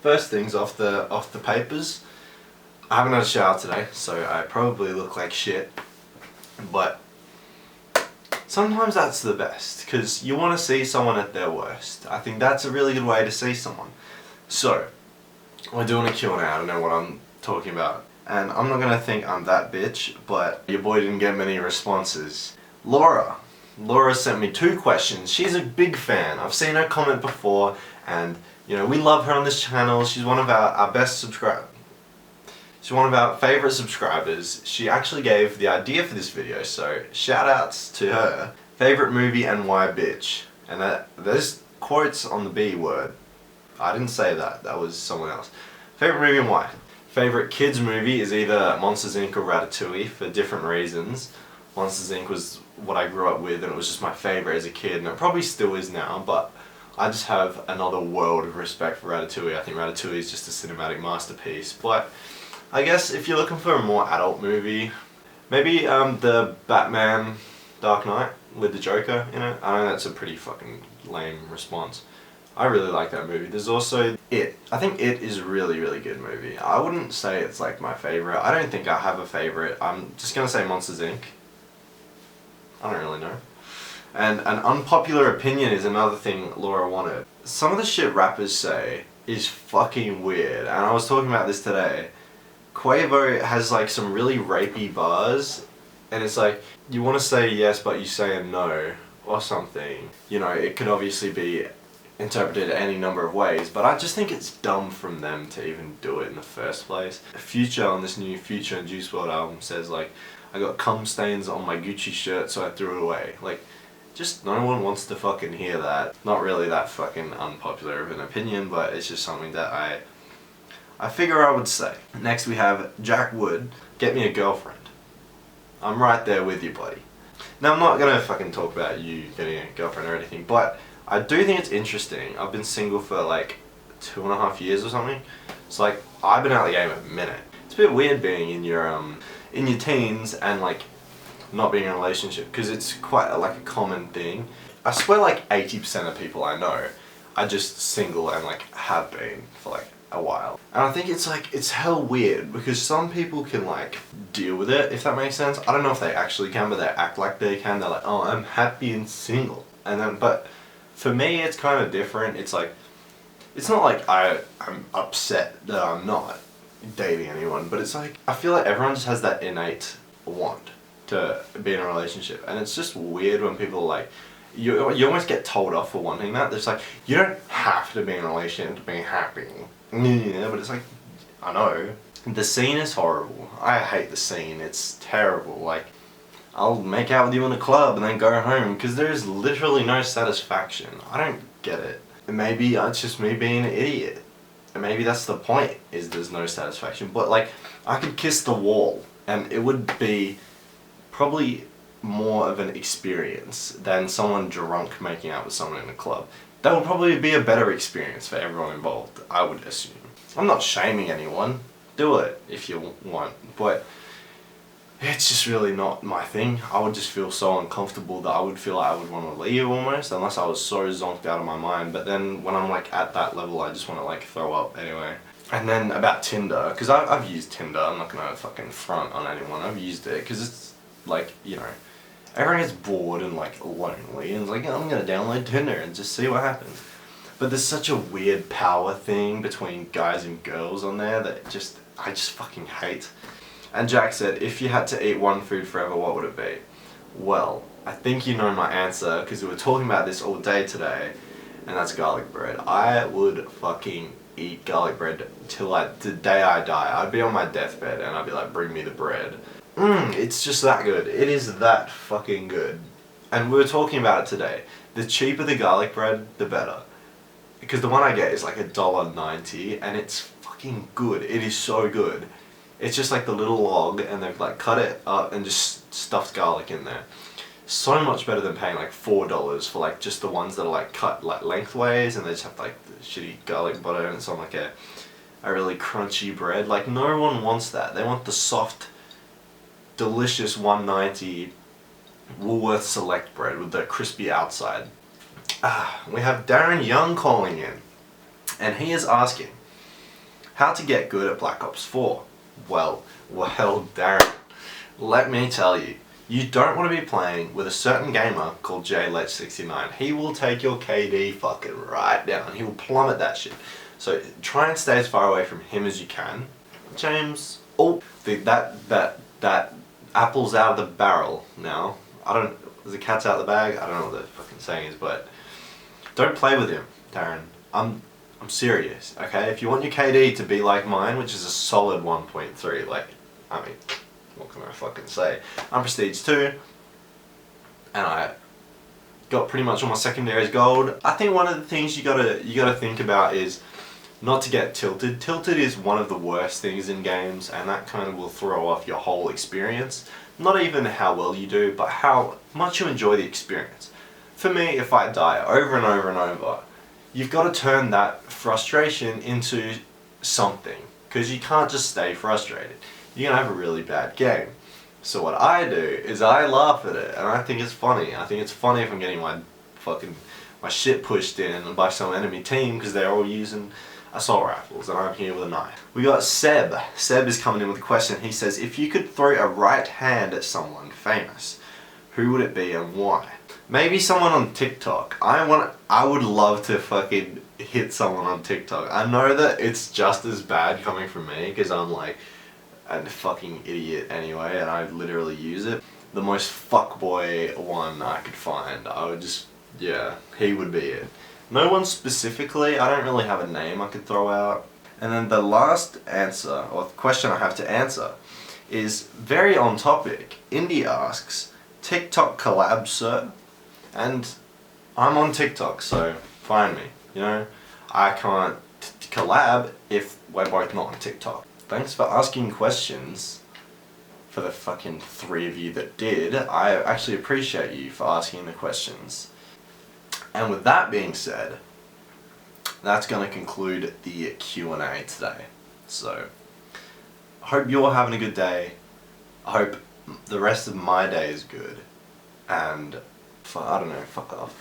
First things off the papers. I haven't had a shower today, so I probably look like shit. But sometimes that's the best, because you want to see someone at their worst. I think that's a really good way to see someone. So, we're doing a Q&A, I don't know what I'm talking about. And I'm not going to think I'm that bitch, but your boy didn't get many responses. Laura sent me 2 questions. She's a big fan. I've seen her comment before, and you know, we love her on this channel. She's one of our best subscribers. She's one of our favourite subscribers. She actually gave the idea for this video, so shout outs to her. Favourite movie and why, bitch. And there's quotes on the B word. I didn't say that, that was someone else. Favourite movie and why. Favourite kids movie is either Monsters Inc. or Ratatouille for different reasons. Monsters Inc. was what I grew up with and it was just my favourite as a kid, and it probably still is now, but I just have another world of respect for Ratatouille. I think Ratatouille is just a cinematic masterpiece. But I guess if you're looking for a more adult movie, maybe the Batman Dark Knight with the Joker in it. I know that's a pretty fucking lame response. I really like that movie. There's also It. I think It is a really, really good movie. I wouldn't say it's like my favourite. I don't think I have a favourite. I'm just gonna say Monsters Inc. I don't really know. And an unpopular opinion is another thing Laura wanted. Some of the shit rappers say is fucking weird, and I was talking about this today. Quavo has like some really rapey bars, and it's like, you want to say yes but you say a no, or something. You know, it could obviously be interpreted any number of ways, but I just think it's dumb from them to even do it in the first place. Future on this new Future and Juice WRLD album says like, I got cum stains on my Gucci shirt so I threw it away. Like, just no one wants to fucking hear that. Not really that fucking unpopular of an opinion, but it's just something that I figure I would say. Next we have Jack Wood, get me a girlfriend. I'm right there with you, buddy. Now I'm not gonna fucking talk about you getting a girlfriend or anything, but I do think it's interesting. I've been single for like 2.5 years or something. So like, I've been out of the game a minute. It's a bit weird being in your teens and like not being in a relationship, because it's quite like a common thing. I swear like 80% of people I know are just single and like have been for like a while. And I think it's like, it's hell weird, because some people can like deal with it, if that makes sense. I don't know if they actually can, but they act like they can. They're like, oh, I'm happy and single. And then, but for me it's kind of different. It's like, it's not like I'm upset that I'm not dating anyone, but it's like, I feel like everyone just has that innate want to be in a relationship, and it's just weird when people like, you almost get told off for wanting that. It's like, you don't have to be in a relationship to be happy. Yeah, but it's like, I know. The scene is horrible. I hate the scene. It's terrible. Like, I'll make out with you in the club and then go home, because there's literally no satisfaction. I don't get it. And maybe it's just me being an idiot. And maybe that's the point, is there's no satisfaction. But like, I could kiss the wall and it would be probably more of an experience than someone drunk making out with someone in a club. That would probably be a better experience for everyone involved, I would assume. I'm not shaming anyone. Do it if you want, but it's just really not my thing. I would just feel so uncomfortable that I would feel like I would want to leave almost, unless I was so zonked out of my mind. But then when I'm like at that level, I just want to like throw up anyway. And then about Tinder, because I've used Tinder. I'm not gonna fucking front on anyone. I've used it because it's like, you know, everyone gets bored and like lonely and it's like, I'm gonna download Tinder and just see what happens. But there's such a weird power thing between guys and girls on there that I just fucking hate. And Jack said, if you had to eat one food forever, what would it be? Well, I think you know my answer, because we were talking about this all day today, and that's garlic bread. I would fucking eat garlic bread till the day I die. I'd be on my deathbed and I'd be like, bring me the bread. It's just that good. It is that fucking good. And we were talking about it today. The cheaper the garlic bread, the better. Because the one I get is like $1.90 and it's fucking good. It is so good. It's just like the little log and they've like cut it up and just stuffed garlic in there. So much better than paying like $4 for like just the ones that are like cut like lengthways and they just have like the shitty garlic butter and it's on like a really crunchy bread. Like, no one wants that. They want the soft, delicious $1.90 Woolworth Select bread with the crispy outside. We have Darren Young calling in, and he is asking, How to get good at Black Ops 4? Well, Darren, let me tell you. You don't want to be playing with a certain gamer called JLech69. He will take your KD fucking right down. He will plummet that shit. So try and stay as far away from him as you can. James, that apple's out of the barrel now. The cat's out of the bag. I don't know what the fucking saying is, but don't play with him, Darren. I'm serious, okay? If you want your KD to be like mine, which is a solid 1.3, like, I mean, what can I fucking say? I'm Prestige 2, and I got pretty much all my secondaries gold. I think one of the things you gotta think about is not to get tilted. Tilted is one of the worst things in games, and that kind of will throw off your whole experience. Not even how well you do, but how much you enjoy the experience. For me, if I die over and over and over, you've got to turn that frustration into something, because you can't just stay frustrated. You're gonna have a really bad game. So what I do is I laugh at it, and I think it's funny. I think it's funny if I'm getting my shit pushed in by some enemy team because they're all using assault rifles and I'm here with a knife. We got Seb. Seb is coming in with a question. He says, if you could throw a right hand at someone famous, who would it be and why? Maybe someone on TikTok. I would love to fucking hit someone on TikTok. I know that it's just as bad coming from me because I'm like a fucking idiot anyway and I literally use it. The most fuckboy one I could find, I would just, yeah, he would be it. No one specifically, I don't really have a name I could throw out. And then the last answer, or question I have to answer, is very on topic. Indy asks, TikTok collab, sir? And I'm on TikTok, so find me, you know? I can't collab if we're both not on TikTok. Thanks for asking questions. For the fucking 3 of you that did, I actually appreciate you for asking the questions. And with that being said, that's going to conclude the Q&A today. So, I hope you're having a good day. I hope the rest of my day is good. And, I don't know, fuck off.